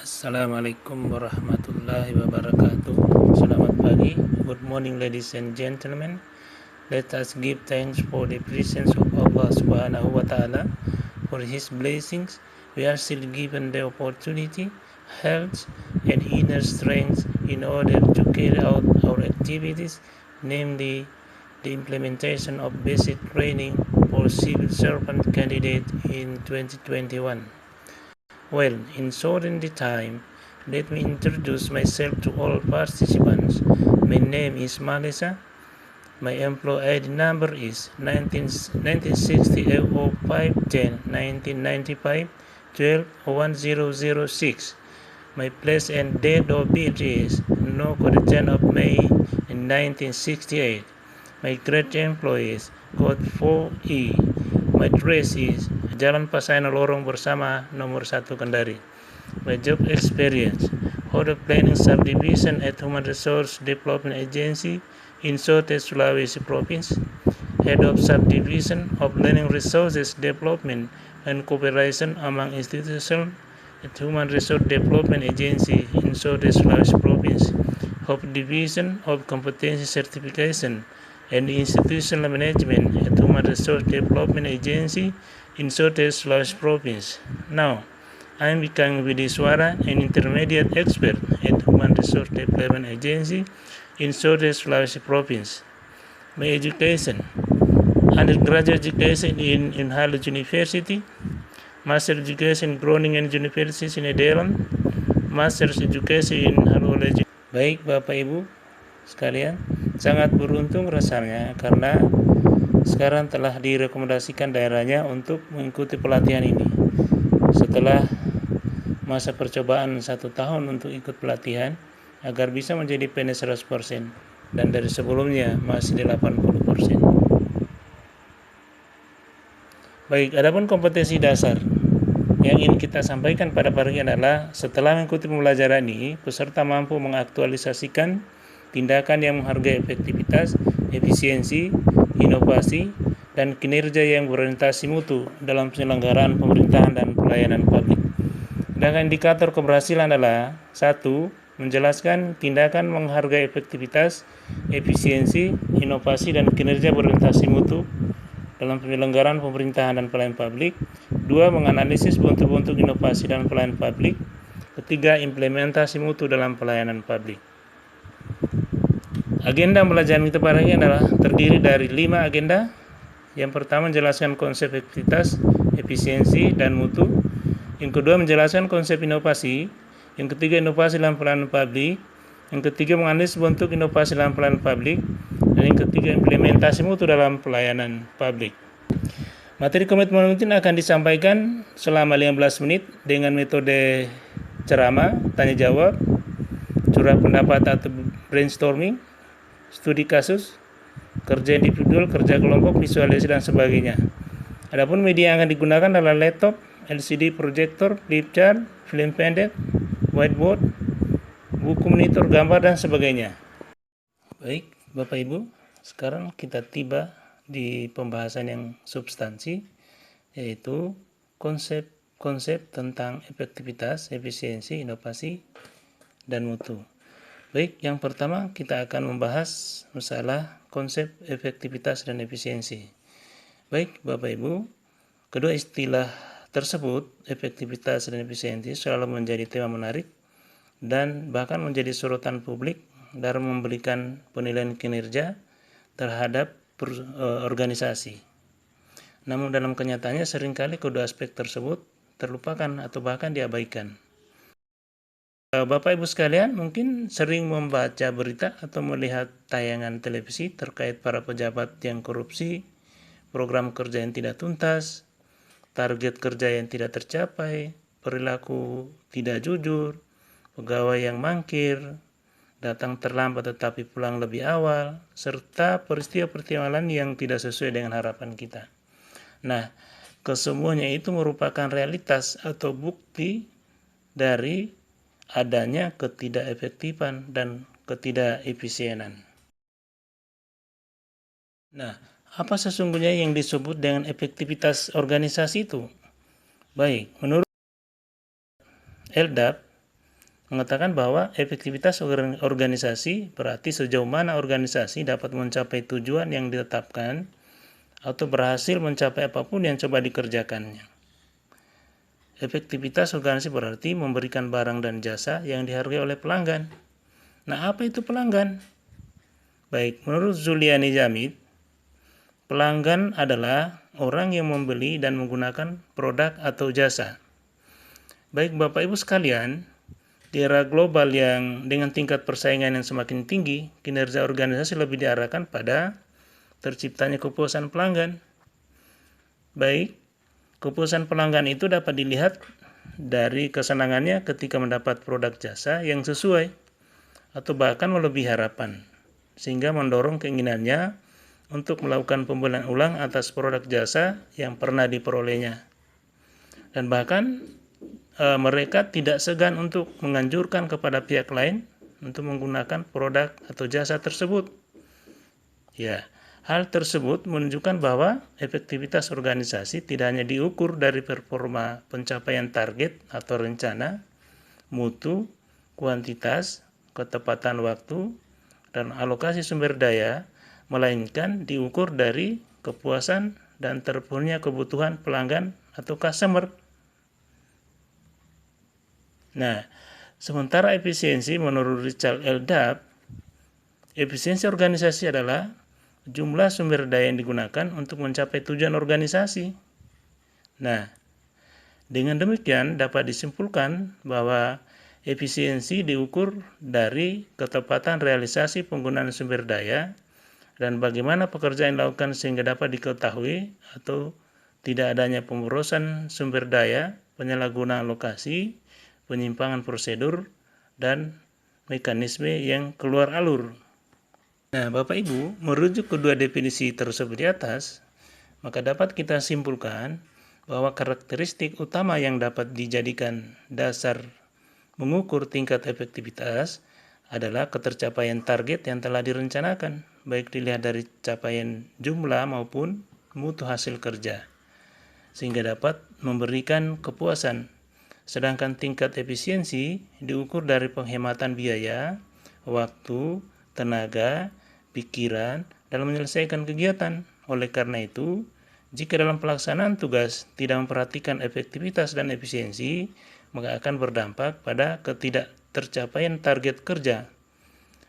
Assalamualaikum warahmatullahi wabarakatuh. Selamat pagi. Good morning, ladies and gentlemen. Let us give thanks for the presence of Allah Subhanahu wa Ta'ala, for His blessings. We are still given the opportunity, health, and inner strength in order to carry out our activities, namely the implementation of basic training for civil servant candidate in 2021. Well, in shortening the time, let me introduce myself to all participants. My name is Malisa. My employee ID number is 1960 0510 1995 121006. My place and date of birth is code 10 of May 1968. My grade employee is code 4E. My address is Jalan Pasai Lorong Bersama nomor 1 Kendari. My job experience, Head of Planning Subdivision at Human Resource Development Agency in Sote, Sulawesi Province. Head of Subdivision of Learning Resources Development and Cooperation among Institutions at Human Resource Development Agency in Sote, Sulawesi Province. Head of Division of Competency Certification and Institutional Management at Human Resource Development Agency in Sote, Sulawesi Province. Now, I am becoming Widiswara, an intermediate expert at Human Resource Development Agency in Sote, Sulawesi Province. My education, undergraduate education in Unhallowed University, Master Education Groningen University in Nederland, Master's Education in Hallowed. Baik Bapak Ibu sekalian, sangat beruntung rasanya karena sekarang telah direkomendasikan daerahnya untuk mengikuti pelatihan ini. Setelah masa percobaan 1 tahun untuk ikut pelatihan agar bisa menjadi PNS 100% dan dari sebelumnya masih 80%. Baik, adapun kompetensi dasar yang ingin kita sampaikan pada pagi ini adalah setelah mengikuti pembelajaran ini, peserta mampu mengaktualisasikan tindakan yang menghargai efektivitas, efisiensi, inovasi, dan kinerja yang berorientasi mutu dalam penyelenggaraan pemerintahan dan pelayanan publik. Sedangkan indikator keberhasilan adalah 1. Menjelaskan tindakan menghargai efektivitas, efisiensi, inovasi, dan kinerja berorientasi mutu dalam penyelenggaraan pemerintahan dan pelayanan publik. 2. Menganalisis bentuk-bentuk inovasi dalam pelayanan publik. 3. Implementasi mutu dalam pelayanan publik. Agenda pembelajaran kita pada hari ini adalah terdiri dari 5 agenda. Yang pertama menjelaskan konsep efektivitas, efisiensi, dan mutu. Yang kedua menjelaskan konsep inovasi. Yang ketiga inovasi dalam pelayanan publik. Yang ketiga menganalisis bentuk inovasi dalam pelayanan publik. Dan yang ketiga implementasi mutu dalam pelayanan publik. Materi komitmen rutin akan disampaikan selama 15 menit dengan metode ceramah, tanya jawab, curah pendapat atau brainstorming, studi kasus, kerja individual, kerja kelompok, visualisasi, dan sebagainya. Adapun media yang akan digunakan adalah laptop, LCD proyektor, flip chart, film pendek, whiteboard, buku monitor gambar, dan sebagainya. Baik, Bapak Ibu, sekarang kita tiba di pembahasan yang substansi, yaitu konsep tentang efektivitas, efisiensi, inovasi, dan mutu. Baik, yang pertama kita akan membahas masalah konsep efektivitas dan efisiensi. Baik, Bapak Ibu, kedua istilah tersebut, efektivitas dan efisiensi, selalu menjadi tema menarik dan bahkan menjadi sorotan publik dalam memberikan penilaian kinerja terhadap organisasi. Namun dalam kenyataannya seringkali kedua aspek tersebut terlupakan atau bahkan diabaikan. Bapak Ibu sekalian mungkin sering membaca berita atau melihat tayangan televisi terkait para pejabat yang korupsi, program kerja yang tidak tuntas, target kerja yang tidak tercapai, perilaku tidak jujur, pegawai yang mangkir, datang terlambat tetapi pulang lebih awal, serta peristiwa-peristiwa lain yang tidak sesuai dengan harapan kita. Nah, kesemuanya itu merupakan realitas atau bukti dari adanya ketidakefektifan dan ketidakefisienan. Nah, apa sesungguhnya yang disebut dengan efektivitas organisasi itu? Baik, menurut LDAP, mengatakan bahwa efektivitas organisasi berarti sejauh mana organisasi dapat mencapai tujuan yang ditetapkan atau berhasil mencapai apapun yang coba dikerjakannya. Efektivitas organisasi berarti memberikan barang dan jasa yang dihargai oleh pelanggan. Nah, apa itu pelanggan? Baik, menurut Zuliani Jamid, pelanggan adalah orang yang membeli dan menggunakan produk atau jasa. Baik Bapak Ibu sekalian, di era global yang dengan tingkat persaingan yang semakin tinggi, kinerja organisasi lebih diarahkan pada terciptanya kepuasan pelanggan. Baik, kepuasan pelanggan itu dapat dilihat dari kesenangannya ketika mendapat produk jasa yang sesuai atau bahkan melebihi harapan, sehingga mendorong keinginannya untuk melakukan pembelian ulang atas produk jasa yang pernah diperolehnya. Dan bahkan mereka tidak segan untuk menganjurkan kepada pihak lain untuk menggunakan produk atau jasa tersebut. Ya, hal tersebut menunjukkan bahwa efektivitas organisasi tidak hanya diukur dari performa pencapaian target atau rencana, mutu, kuantitas, ketepatan waktu, dan alokasi sumber daya, melainkan diukur dari kepuasan dan terpenuhnya kebutuhan pelanggan atau customer. Nah, sementara efisiensi menurut Richard L. Dubb, efisiensi organisasi adalah jumlah sumber daya yang digunakan untuk mencapai tujuan organisasi. Nah, dengan demikian dapat disimpulkan bahwa efisiensi diukur dari ketepatan realisasi penggunaan sumber daya dan bagaimana pekerjaan dilakukan sehingga dapat diketahui atau tidak adanya pemborosan sumber daya, penyalahgunaan lokasi, penyimpangan prosedur, dan mekanisme yang keluar alur. Nah, Bapak Ibu, merujuk kedua definisi tersebut di atas, maka dapat kita simpulkan bahwa karakteristik utama yang dapat dijadikan dasar mengukur tingkat efektivitas adalah ketercapaian target yang telah direncanakan, baik dilihat dari capaian jumlah maupun mutu hasil kerja, sehingga dapat memberikan kepuasan. Sedangkan tingkat efisiensi diukur dari penghematan biaya, waktu, tenaga, pikiran dalam menyelesaikan kegiatan. Oleh karena itu, jika dalam pelaksanaan tugas tidak memperhatikan efektivitas dan efisiensi, maka akan berdampak pada ketidaktercapaian target kerja,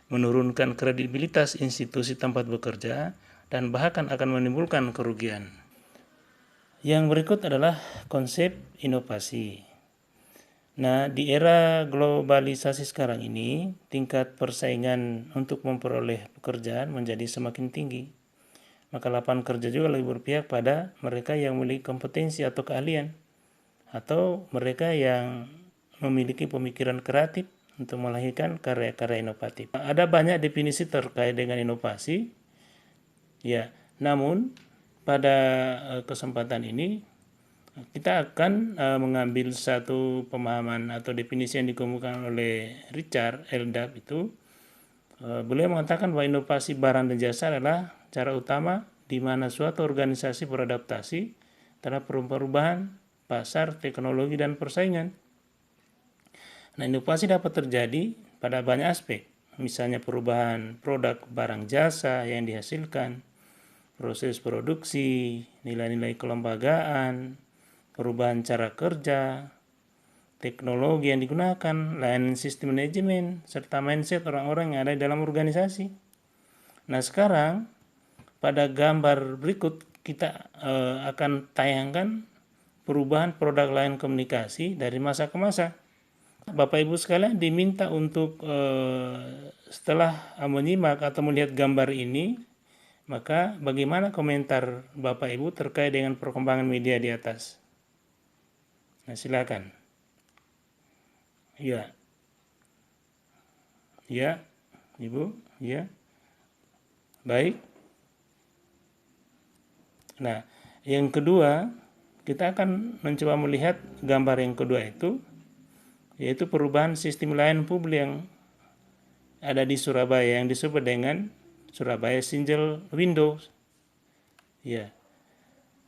menurunkan kredibilitas institusi tempat bekerja, dan bahkan akan menimbulkan kerugian. Yang berikut adalah konsep inovasi. Nah, di era globalisasi sekarang ini, tingkat persaingan untuk memperoleh pekerjaan menjadi semakin tinggi. Maka lapangan kerja juga lebih berpihak pada mereka yang memiliki kompetensi atau keahlian, atau mereka yang memiliki pemikiran kreatif untuk melahirkan karya-karya inovatif. Ada banyak definisi terkait dengan inovasi. Ya, namun pada kesempatan ini kita akan mengambil satu pemahaman atau definisi yang dikemukakan oleh Richard L. Dubb itu. Beliau mengatakan bahwa inovasi barang dan jasa adalah cara utama di mana suatu organisasi beradaptasi terhadap perubahan pasar, teknologi, dan persaingan. Nah, inovasi dapat terjadi pada banyak aspek, misalnya perubahan produk, barang, jasa yang dihasilkan, proses produksi, nilai-nilai kelembagaan, perubahan cara kerja, teknologi yang digunakan, layanan sistem manajemen, serta mindset orang-orang yang ada di dalam organisasi. Nah, sekarang pada gambar berikut kita akan tayangkan perubahan produk layanan komunikasi dari masa ke masa. Bapak Ibu sekalian diminta untuk setelah menyimak atau melihat gambar ini, maka bagaimana komentar Bapak Ibu terkait dengan perkembangan media di atas? Nah, silakan. Ya. Ya, Ibu, ya. Baik. Nah, yang kedua, kita akan mencoba melihat gambar yang kedua itu, yaitu perubahan sistem layanan publik yang ada di Surabaya yang disebut dengan Surabaya Single Window. Ya.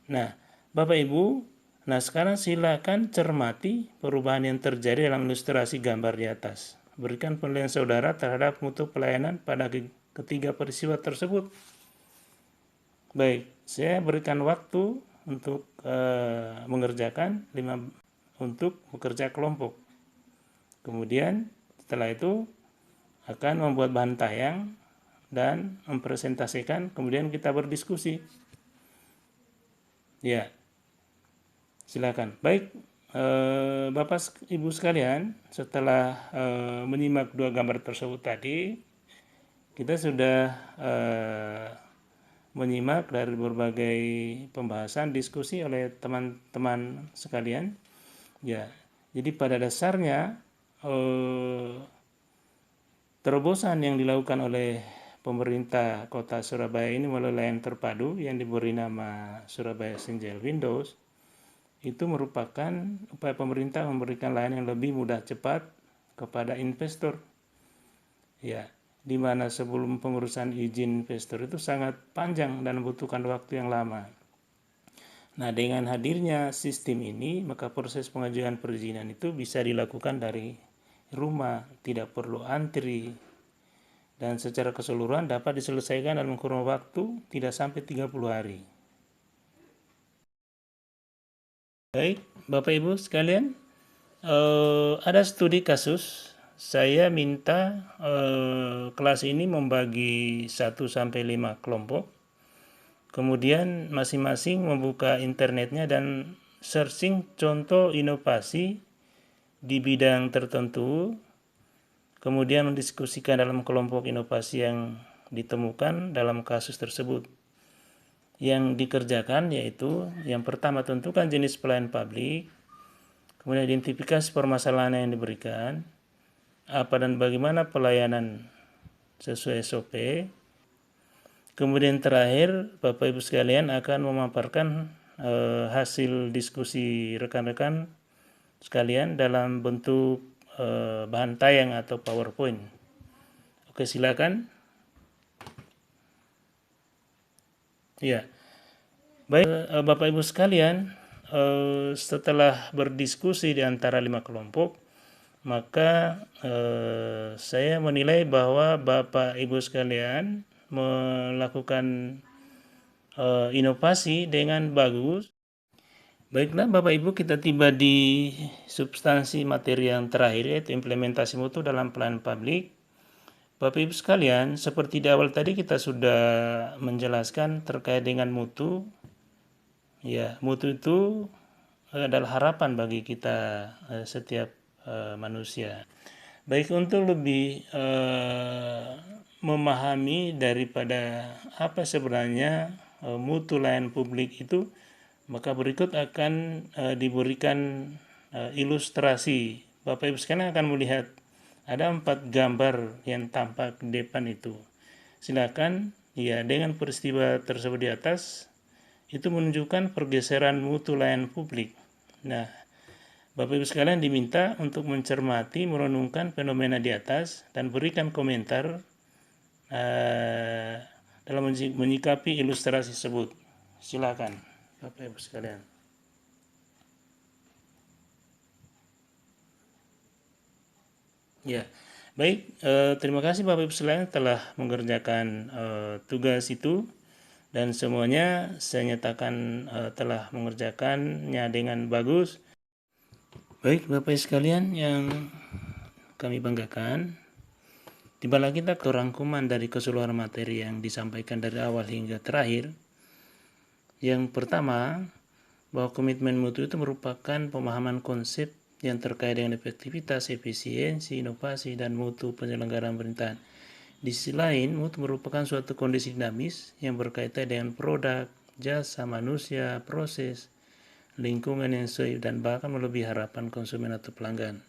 Nah, Bapak Ibu, Nah, sekarang silakan cermati perubahan yang terjadi dalam ilustrasi gambar di atas. Berikan penilaian saudara terhadap mutu pelayanan pada ketiga peristiwa tersebut. Baik, saya berikan waktu untuk mengerjakan untuk bekerja kelompok. Kemudian setelah itu akan membuat bahan tayang dan mempresentasikan, kemudian kita berdiskusi. Ya, silakan. Baik, Bapak Ibu sekalian, setelah menyimak dua gambar tersebut tadi, kita sudah menyimak dari berbagai pembahasan diskusi oleh teman-teman sekalian. Ya, jadi pada dasarnya terobosan yang dilakukan oleh pemerintah Kota Surabaya ini melalui layanan terpadu yang diberi nama Surabaya Single Windows itu merupakan upaya pemerintah memberikan layanan yang lebih mudah cepat kepada investor. Ya, di mana sebelum pengurusan izin investor itu sangat panjang dan membutuhkan waktu yang lama. Nah, dengan hadirnya sistem ini, maka proses pengajuan perizinan itu bisa dilakukan dari rumah, tidak perlu antri, dan secara keseluruhan dapat diselesaikan dalam kurun waktu tidak sampai 30 hari. Baik, Bapak Ibu sekalian, ada studi kasus. Saya minta kelas ini membagi 1-5 kelompok. Kemudian masing-masing membuka internetnya dan searching contoh inovasi di bidang tertentu, kemudian mendiskusikan dalam kelompok inovasi yang ditemukan dalam kasus tersebut. Yang dikerjakan yaitu yang pertama tentukan jenis pelayanan publik, kemudian identifikasi permasalahan yang diberikan, apa dan bagaimana pelayanan sesuai SOP. Kemudian terakhir, Bapak Ibu sekalian akan memaparkan hasil diskusi rekan-rekan sekalian dalam bentuk bahan tayang atau PowerPoint. Oke, silakan. Ya, baik Bapak Ibu sekalian, setelah berdiskusi di antara 5 kelompok, maka saya menilai bahwa Bapak Ibu sekalian melakukan inovasi dengan bagus. Baiklah Bapak Ibu, kita tiba di substansi materi yang terakhir, yaitu implementasi mutu dalam pelayanan publik. Bapak Ibu sekalian, seperti di awal tadi kita sudah menjelaskan terkait dengan mutu. Ya, mutu itu adalah harapan bagi kita setiap manusia. Baik, untuk lebih memahami daripada apa sebenarnya mutu layanan publik itu, maka berikut akan diberikan ilustrasi. Bapak Ibu sekalian akan melihat ada 4 gambar yang tampak di depan itu. Silakan, ya, dengan peristiwa tersebut di atas itu menunjukkan pergeseran mutu layanan publik. Nah, Bapak Ibu sekalian diminta untuk mencermati, merenungkan fenomena di atas dan berikan komentar dalam menyikapi ilustrasi tersebut. Silakan, Bapak Ibu sekalian. Ya, baik. Terima kasih Bapak Ibu sekalian telah mengerjakan tugas itu, dan semuanya saya nyatakan telah mengerjakannya dengan bagus. Baik Bapak Ibu sekalian yang kami banggakan, tibalah kita ke rangkuman dari keseluruhan materi yang disampaikan dari awal hingga terakhir. Yang pertama, bahwa komitmen mutu itu merupakan pemahaman konsep yang terkait dengan efektivitas, efisiensi, inovasi, dan mutu penyelenggaraan pemerintahan. Di sisi lain, mutu merupakan suatu kondisi dinamis yang berkaitan dengan produk, jasa, manusia, proses, lingkungan yang sesuai, dan bahkan melebihi harapan konsumen atau pelanggan.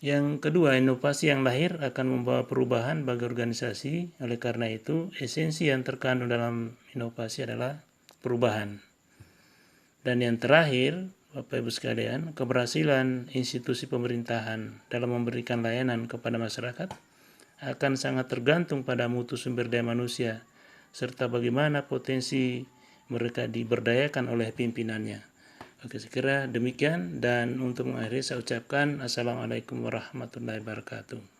Yang kedua, inovasi yang lahir akan membawa perubahan bagi organisasi. Oleh karena itu, esensi yang terkandung dalam inovasi adalah perubahan. Dan yang terakhir, Bapak Ibu sekalian, keberhasilan institusi pemerintahan dalam memberikan layanan kepada masyarakat akan sangat tergantung pada mutu sumber daya manusia, serta bagaimana potensi mereka diberdayakan oleh pimpinannya. Oke, sekira demikian, dan untuk mengakhiri saya ucapkan Assalamualaikum warahmatullahi wabarakatuh.